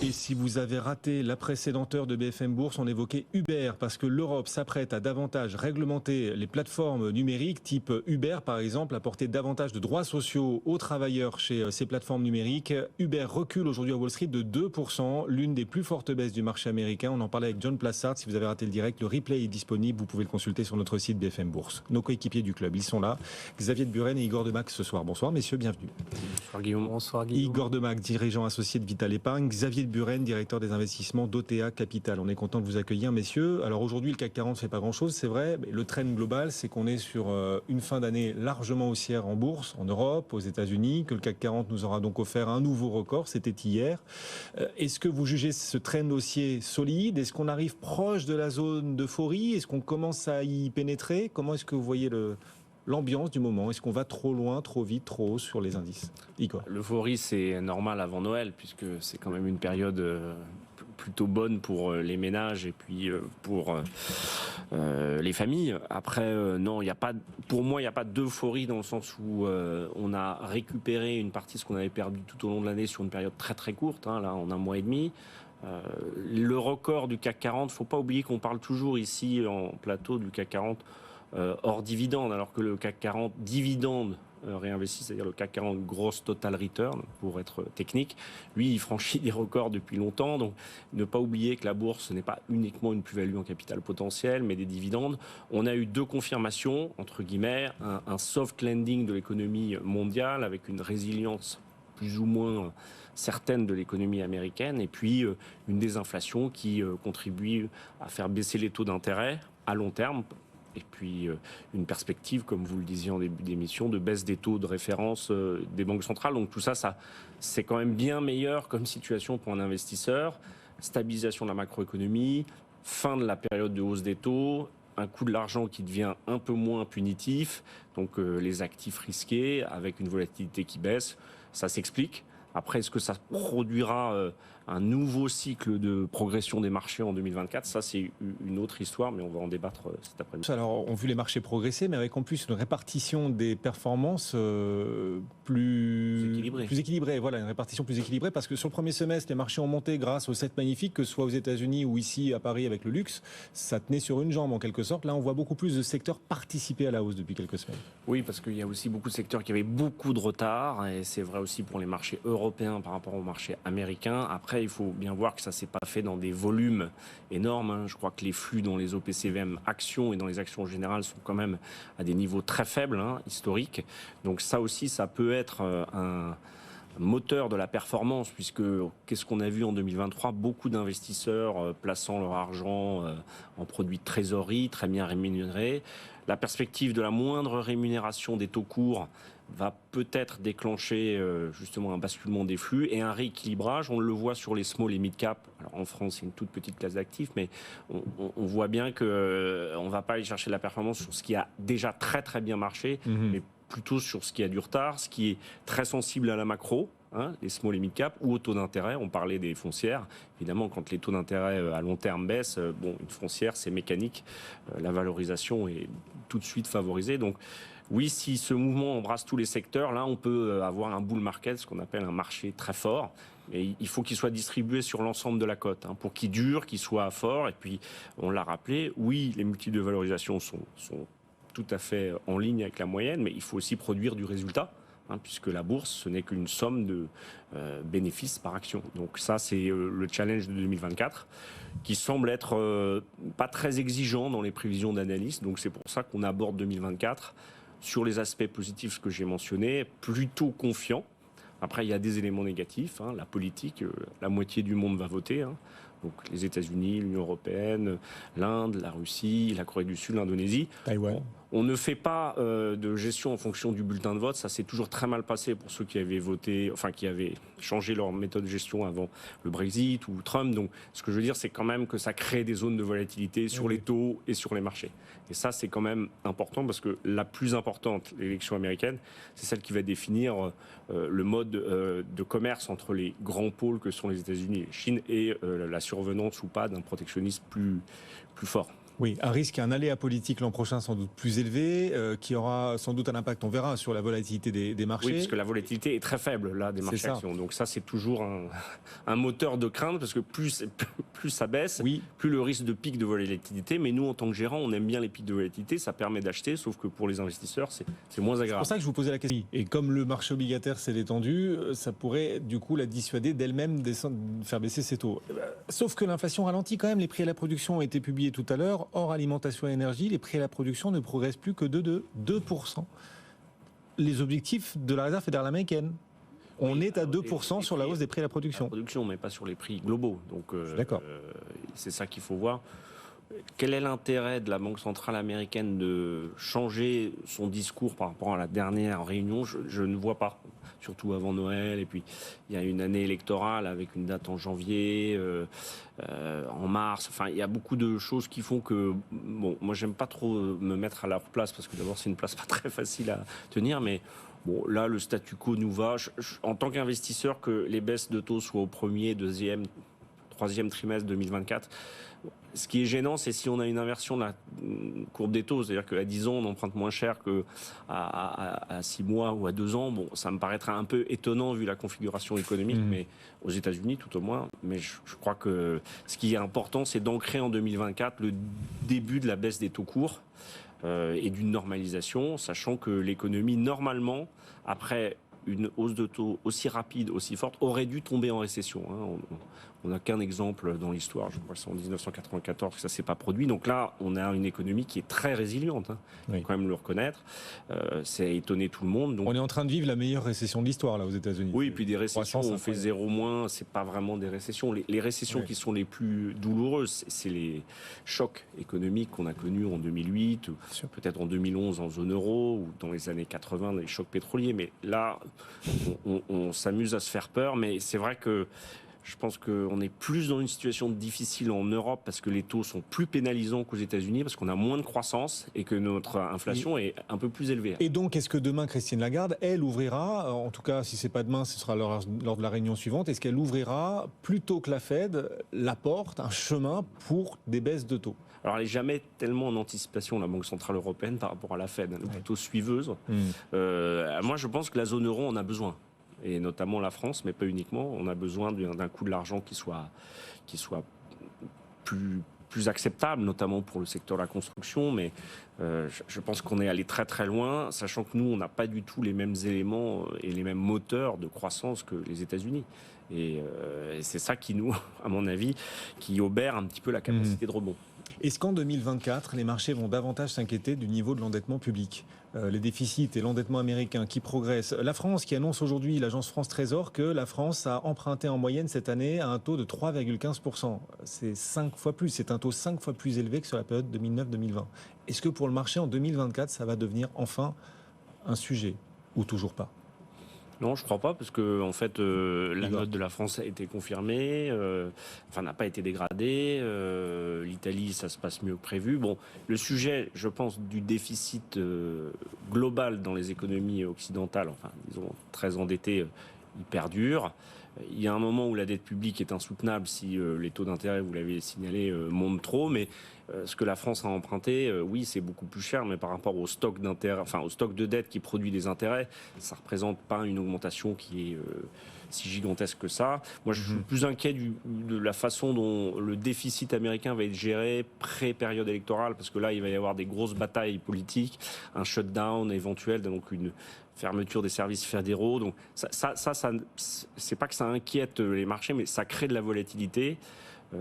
Et si vous avez raté la précédente heure de BFM Bourse, on évoquait Uber, parce que l'Europe s'apprête à davantage réglementer les plateformes numériques, type Uber par exemple, apporter davantage de droits sociaux aux travailleurs chez ces plateformes numériques. Uber recule aujourd'hui à Wall Street de 2%, l'une des plus fortes baisses du marché américain. On en parlait avec John Plassard. Si vous avez raté le direct, le replay est disponible. Vous pouvez le consulter sur notre site BFM Bourse. Nos coéquipiers du club, ils sont là. Xavier de Buren et Igor Demac ce soir. Bonsoir messieurs, bienvenue. Bonsoir Guillaume. Bonsoir Guillaume. Igor Demac, dirigeant associé de Vital Épargne. Xavier de Buren, directeur des investissements d'OTA Capital. On est content de vous accueillir, messieurs. Alors aujourd'hui, le CAC 40 ne fait pas grand-chose, c'est vrai. Mais le trend global, c'est qu'on est sur une fin d'année largement haussière en bourse, en Europe, aux États-Unis, que le CAC 40 nous aura donc offert un nouveau record, c'était hier. Est-ce que vous jugez ce trend haussier solide? Est-ce qu'on arrive proche de la zone d'euphorie? Est-ce qu'on commence à y pénétrer? Comment est-ce que vous voyez l'ambiance du moment? Est-ce qu'on va trop loin, trop vite, trop haut sur les indices? Igor. L'euphorie, c'est normal avant Noël, puisque c'est quand même une période plutôt bonne pour les ménages et puis pour les familles. Après, non, pour moi, il n'y a pas d'euphorie dans le sens où on a récupéré une partie de ce qu'on avait perdu tout au long de l'année sur une période très très courte, là, en un mois et demi. Le record du CAC 40, il ne faut pas oublier qu'on parle toujours ici en plateau du CAC 40 hors dividende, alors que le CAC 40 dividende réinvesti, c'est-à-dire le CAC 40 gross total return, pour être technique, lui, il franchit des records depuis longtemps. Donc, ne pas oublier que la bourse, ce n'est pas uniquement une plus-value en capital potentiel, mais des dividendes. On a eu deux confirmations, entre guillemets, un soft landing de l'économie mondiale avec une résilience plus ou moins certaine de l'économie américaine, et puis une désinflation qui contribue à faire baisser les taux d'intérêt à long terme. Et puis une perspective, comme vous le disiez en début d'émission, de baisse des taux de référence des banques centrales. Donc tout ça, c'est quand même bien meilleur comme situation pour un investisseur. Stabilisation de la macroéconomie, fin de la période de hausse des taux, un coût de l'argent qui devient un peu moins punitif, donc les actifs risqués avec une volatilité qui baisse, ça s'explique. Après, est-ce que ça produira un nouveau cycle de progression des marchés en 2024 ? Ça, c'est une autre histoire, mais on va en débattre cet après-midi. Alors, on a vu les marchés progresser, mais avec en plus une répartition des performances plus équilibrée. Voilà, une répartition plus équilibrée, parce que sur le premier semestre, les marchés ont monté grâce aux 7 magnifiques, que ce soit aux États-Unis ou ici à Paris avec le luxe. Ça tenait sur une jambe en quelque sorte. Là, on voit beaucoup plus de secteurs participer à la hausse depuis quelques semaines. Oui, parce qu'il y a aussi beaucoup de secteurs qui avaient beaucoup de retard, et c'est vrai aussi pour les marchés européens par rapport aux marchés américains. Après, il faut bien voir que ça ne s'est pas fait dans des volumes énormes. Je crois que les flux dans les OPCVM actions et dans les actions générales sont quand même à des niveaux très faibles, historiques. Donc ça aussi, ça peut être un moteur de la performance, puisque qu'est-ce qu'on a vu en 2023 ? Beaucoup d'investisseurs plaçant leur argent en produits de trésorerie, très bien rémunérés. La perspective de la moindre rémunération des taux courts va peut-être déclencher justement un basculement des flux et un rééquilibrage. On le voit sur les small et mid cap. Alors en France, c'est une toute petite classe d'actifs, mais on voit bien qu'on ne va pas aller chercher de la performance sur ce qui a déjà très très bien marché, mais plutôt sur ce qui a du retard, ce qui est très sensible à la macro, les small et mid cap, ou au taux d'intérêt. On parlait des foncières. Évidemment, quand les taux d'intérêt à long terme baissent, une foncière, c'est mécanique. La valorisation est tout de suite favorisée. Donc, oui, si ce mouvement embrasse tous les secteurs, là, on peut avoir un bull market, ce qu'on appelle un marché très fort. Et il faut qu'il soit distribué sur l'ensemble de la cote, pour qu'il dure, qu'il soit fort. Et puis, on l'a rappelé, oui, les multiples de valorisation sont tout à fait en ligne avec la moyenne, mais il faut aussi produire du résultat, puisque la bourse, ce n'est qu'une somme de bénéfices par action. Donc ça, c'est le challenge de 2024, qui semble être pas très exigeant dans les prévisions d'analyse. Donc c'est pour ça qu'on aborde 2024 sur les aspects positifs que j'ai mentionnés, plutôt confiant. Après, il y a des éléments négatifs, la politique, la moitié du monde va voter. Donc les États-Unis, l'Union européenne, l'Inde, la Russie, la Corée du Sud, l'Indonésie. Taïwan. On ne fait pas de gestion en fonction du bulletin de vote. Ça s'est toujours très mal passé pour ceux qui avaient voté, qui avaient changé leur méthode de gestion avant le Brexit ou Trump. Donc, ce que je veux dire, c'est quand même que ça crée des zones de volatilité sur les taux et sur les marchés. Et ça, c'est quand même important, parce que la plus importante, l'élection américaine, c'est celle qui va définir le mode de commerce entre les grands pôles que sont les États-Unis et la Chine, et la survenance ou pas d'un protectionnisme plus fort. Oui, un risque, un aléa politique l'an prochain sans doute plus élevé, qui aura sans doute un impact, on verra, sur la volatilité des marchés. Oui, parce que la volatilité est très faible là des marchés actions. Donc ça, c'est toujours un moteur de crainte parce que plus ça baisse, plus le risque de pic de volatilité. Mais nous, en tant que gérant, on aime bien les pics de volatilité. Ça permet d'acheter, sauf que pour les investisseurs, c'est moins agréable. C'est pour ça que je vous posais la question. Et comme le marché obligataire s'est détendu, ça pourrait du coup la dissuader d'elle-même faire baisser ses taux. Sauf que l'inflation ralentit quand même. Les prix à la production ont été publiés tout à l'heure. Hors alimentation et énergie, les prix à la production ne progressent plus que de 2%. Les objectifs de la Réserve fédérale américaine. On est à 2% sur la hausse des prix à la production. Mais pas sur les prix globaux. Donc, d'accord. C'est ça qu'il faut voir. Quel est l'intérêt de la Banque centrale américaine de changer son discours par rapport à la dernière réunion ? Je ne vois pas. Surtout avant Noël, et puis il y a une année électorale avec une date en janvier, en mars. Enfin, il y a beaucoup de choses qui font que, bon, moi j'aime pas trop me mettre à leur place parce que d'abord c'est une place pas très facile à tenir, mais bon, là le statu quo nous va. En tant qu'investisseur, que les baisses de taux soient au premier, deuxième, troisième trimestre 2024. Ce qui est gênant, c'est si on a une inversion de la courbe des taux, c'est-à-dire qu'à 10 ans, on emprunte moins cher qu'à 6 mois ou à 2 ans. Bon, ça me paraîtrait un peu étonnant vu la configuration économique, mais aux États-Unis tout au moins. Mais je crois que ce qui est important, c'est d'ancrer en 2024 le début de la baisse des taux courts et d'une normalisation, sachant que l'économie, normalement, après une hausse de taux aussi rapide, aussi forte, aurait dû tomber en récession. On n'a qu'un exemple dans l'histoire, je crois que c'est en 1994 que ça ne s'est pas produit. Donc là, on a une économie qui est très résiliente, il faut quand même le reconnaître. C'est étonné tout le monde. Donc... On est en train de vivre la meilleure récession de l'histoire là aux États-Unis. Oui, et puis des récessions, on fait 0-, c'est pas vraiment des récessions. Les récessions qui sont les plus douloureuses, c'est les chocs économiques qu'on a connus en 2008, ou peut-être en 2011 en zone euro, ou dans les années 80, les chocs pétroliers. Mais là, on s'amuse à se faire peur, mais c'est vrai que je pense qu'on est plus dans une situation difficile en Europe parce que les taux sont plus pénalisants qu'aux États-Unis, parce qu'on a moins de croissance et que notre inflation est un peu plus élevée. Et donc, est-ce que demain, Christine Lagarde, elle ouvrira, en tout cas, si c'est pas demain, ce sera lors de la réunion suivante, est-ce qu'elle ouvrira, plutôt que la Fed, la porte, un chemin pour des baisses de taux ? Alors, elle n'est jamais tellement en anticipation, la Banque Centrale Européenne, par rapport à la Fed. Elle est plutôt suiveuse. Moi, je pense que la zone euro en a besoin. Et notamment la France, mais pas uniquement. On a besoin d'un coût de l'argent qui soit plus acceptable, notamment pour le secteur de la construction. Mais je pense qu'on est allé très très loin, sachant que nous, on n'a pas du tout les mêmes éléments et les mêmes moteurs de croissance que les États-Unis. Et c'est ça qui nous, à mon avis, qui obère un petit peu la capacité de rebond. Est-ce qu'en 2024, les marchés vont davantage s'inquiéter du niveau de l'endettement public ? Les déficits et l'endettement américain qui progressent. La France qui annonce aujourd'hui, l'agence France Trésor, que la France a emprunté en moyenne cette année à un taux de 3,15%. C'est 5 fois plus, c'est un taux 5 fois plus élevé que sur la période 2009-2020. Est-ce que pour le marché en 2024, ça va devenir enfin un sujet ou toujours pas ? Non, je crois pas, parce que en fait, la note de la France a été confirmée, n'a pas été dégradée. L'Italie, ça se passe mieux que prévu. Bon, le sujet, je pense, du déficit global dans les économies occidentales, disons très endettées, il perdure. Il y a un moment où la dette publique est insoutenable si les taux d'intérêt, vous l'avez signalé, montent trop, mais ce que la France a emprunté, oui, c'est beaucoup plus cher, mais par rapport au stock d'intérêt, au stock de dette qui produit des intérêts, ça représente pas une augmentation qui est si gigantesque que ça. Moi, je suis plus inquiet de la façon dont le déficit américain va être géré pré-période électorale, parce que là, il va y avoir des grosses batailles politiques, un shutdown éventuel, donc une fermeture des services fédéraux. Donc ça c'est pas que ça inquiète les marchés, mais ça crée de la volatilité.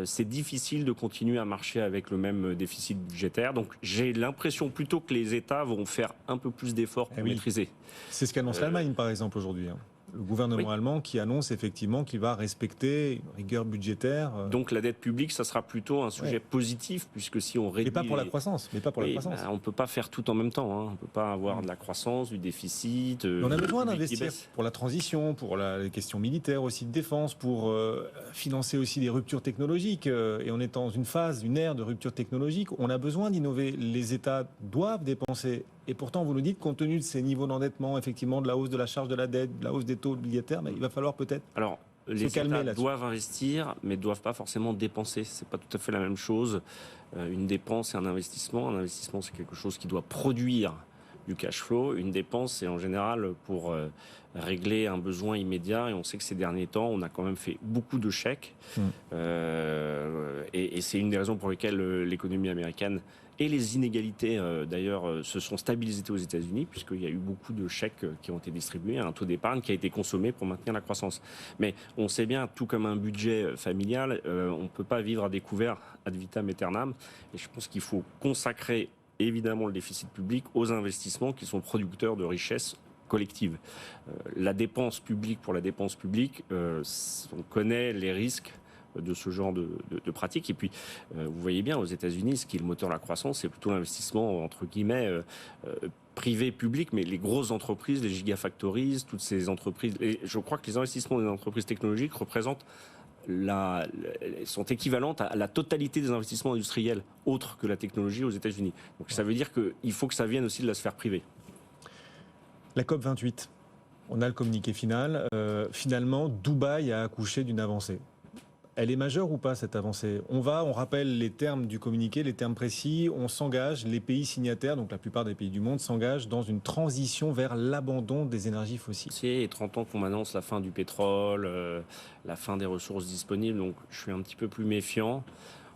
C'est difficile de continuer à marcher avec le même déficit budgétaire. Donc j'ai l'impression plutôt que les États vont faire un peu plus d'efforts pour maîtriser. C'est ce qu'annonce l'Allemagne, par exemple, aujourd'hui. Le gouvernement allemand qui annonce effectivement qu'il va respecter une rigueur budgétaire. Donc la dette publique, ça sera plutôt un sujet positif, puisque si on réduit... Mais pas pour la croissance. On ne peut pas faire tout en même temps. On ne peut pas avoir de la croissance, du déficit... on a besoin d'investir pour la transition, pour les questions militaires aussi de défense, pour financer aussi des ruptures technologiques. Et on est dans une ère de rupture technologique. On a besoin d'innover. Les États doivent dépenser. Et pourtant, vous nous dites, compte tenu de ces niveaux d'endettement, effectivement, de la hausse de la charge de la dette, de la hausse des taux obligataires, il va falloir peut-être les États doivent investir, mais ne doivent pas forcément dépenser. C'est pas tout à fait la même chose. Une dépense et un investissement. Un investissement, c'est quelque chose qui doit produire du cash flow. Une dépense, c'est en général pour régler un besoin immédiat. Et on sait que ces derniers temps, on a quand même fait beaucoup de chèques. Et c'est une des raisons pour lesquelles l'économie américaine et les inégalités, d'ailleurs, se sont stabilisées aux États-Unis, puisqu'il y a eu beaucoup de chèques qui ont été distribués, un taux d'épargne qui a été consommé pour maintenir la croissance. Mais on sait bien, tout comme un budget familial, on ne peut pas vivre à découvert ad vitam aeternam. Et je pense qu'il faut consacrer évidemment le déficit public aux investissements qui sont producteurs de richesses collectives. La dépense publique pour la dépense publique, on connaît les risques de ce genre de pratique. Et puis, vous voyez bien, aux États-Unis, ce qui est le moteur de la croissance, c'est plutôt l'investissement, entre guillemets, privé-public, mais les grosses entreprises, les gigafactories, toutes ces entreprises. Et je crois que les investissements des entreprises technologiques représentent sont équivalentes à la totalité des investissements industriels autres que la technologie aux États-Unis. Donc ça veut dire qu'il faut que ça vienne aussi de la sphère privée. La COP28, on a le communiqué final. Finalement, Dubaï a accouché d'une avancée. Elle est majeure ou pas, cette avancée ? On rappelle les termes du communiqué, les termes précis, on s'engage, les pays signataires, donc la plupart des pays du monde, s'engagent dans une transition vers l'abandon des énergies fossiles. C'est 30 ans qu'on m'annonce la fin du pétrole, la fin des ressources disponibles, donc je suis un petit peu plus méfiant.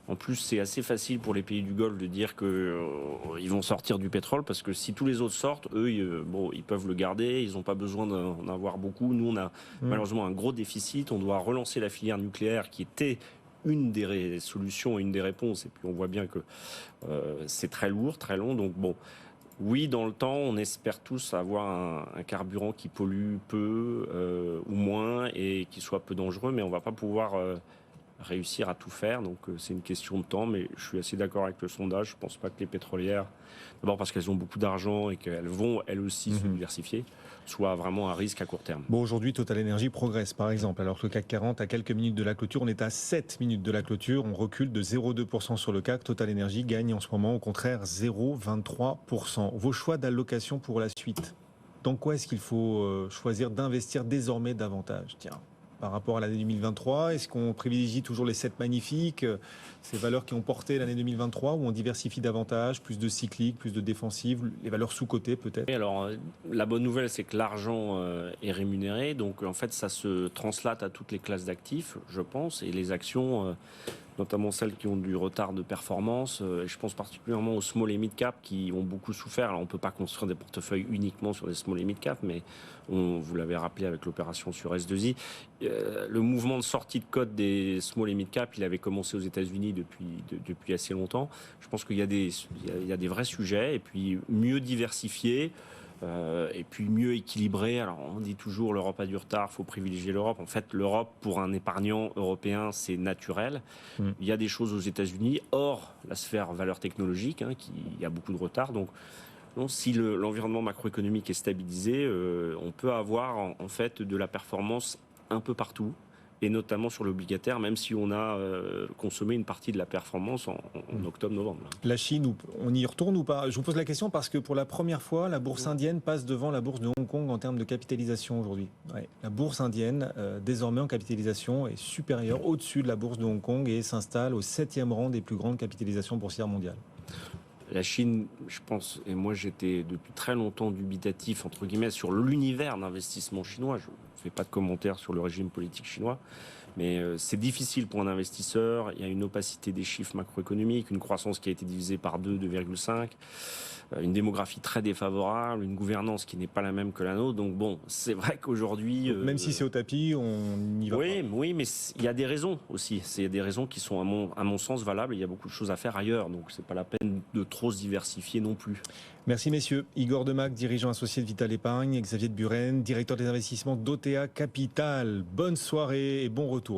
En plus, c'est assez facile pour les pays du Golfe de dire qu'ils vont sortir du pétrole, parce que si tous les autres sortent, eux, ils peuvent le garder, ils n'ont pas besoin d'en avoir beaucoup. Nous, on a malheureusement un gros déficit, on doit relancer la filière nucléaire qui était une des solutions, une des réponses, et puis on voit bien que c'est très lourd, très long, donc bon... Oui, dans le temps, on espère tous avoir un carburant qui pollue peu ou moins et qui soit peu dangereux, mais on ne va pas pouvoir... réussir à tout faire, donc c'est une question de temps, mais je suis assez d'accord avec le sondage. Je ne pense pas que les pétrolières, d'abord parce qu'elles ont beaucoup d'argent et qu'elles vont elles aussi se diversifier, soient vraiment à risque à court terme. Bon, aujourd'hui, Total Energy progresse, par exemple, alors que le CAC 40 à quelques minutes de la clôture, on est à 7 minutes de la clôture, on recule de 0,2% sur le CAC. Total Energy gagne en ce moment, au contraire, 0,23%. Vos choix d'allocation pour la suite, dans quoi est-ce qu'il faut choisir d'investir désormais davantage ? Tiens, par rapport à l'année 2023, est-ce qu'on privilégie toujours les 7 magnifiques, ces valeurs qui ont porté l'année 2023, ou on diversifie davantage, plus de cycliques, plus de défensives, les valeurs sous-cotées peut-être ? Alors, la bonne nouvelle, c'est que l'argent est rémunéré, donc en fait, ça se translate à toutes les classes d'actifs, je pense, et les actions... notamment celles qui ont du retard de performance. Je pense particulièrement aux small et mid cap qui ont beaucoup souffert. Alors on ne peut pas construire des portefeuilles uniquement sur des small et mid cap, mais vous l'avez rappelé avec l'opération sur S2I. Le mouvement de sortie de code des small et mid cap, il avait commencé aux États-Unis depuis assez longtemps. Je pense qu'il y a des vrais sujets, et puis mieux diversifier. Et puis mieux équilibré. Alors on dit toujours l'Europe a du retard, il faut privilégier l'Europe. En fait, l'Europe, pour un épargnant européen, c'est naturel. Il y a des choses aux États-Unis, hors la sphère valeur technologique, il y a beaucoup de retard. Donc si l'environnement macroéconomique est stabilisé, on peut avoir en fait de la performance un peu partout, et notamment sur l'obligataire, même si on a consommé une partie de la performance en octobre-novembre. La Chine, on y retourne ou pas ? Je vous pose la question parce que pour la première fois, la bourse indienne passe devant la bourse de Hong Kong en termes de capitalisation aujourd'hui. Ouais. La bourse indienne, désormais en capitalisation, est supérieure, au-dessus de la bourse de Hong Kong, et s'installe au 7e rang des plus grandes capitalisations boursières mondiales. La Chine, je pense, et moi j'étais depuis très longtemps dubitatif, entre guillemets, sur l'univers d'investissement chinois. Je ne fais pas de commentaires sur le régime politique chinois, mais c'est difficile pour un investisseur. Il y a une opacité des chiffres macroéconomiques, une croissance qui a été divisée par 2,5, une démographie très défavorable, une gouvernance qui n'est pas la même que la nôtre. Donc bon, c'est vrai qu'aujourd'hui... Même si c'est au tapis, on n'y va pas. Oui, mais il y a des raisons aussi. Il y a des raisons qui sont à mon sens valables. Il y a beaucoup de choses à faire ailleurs, donc c'est pas la peine de trop se diversifier non plus. Merci messieurs. Igor Demac, dirigeant associé de Vital Épargne, Xavier de Buren, directeur des investissements d'OTA Capital. Bonne soirée et bon retour.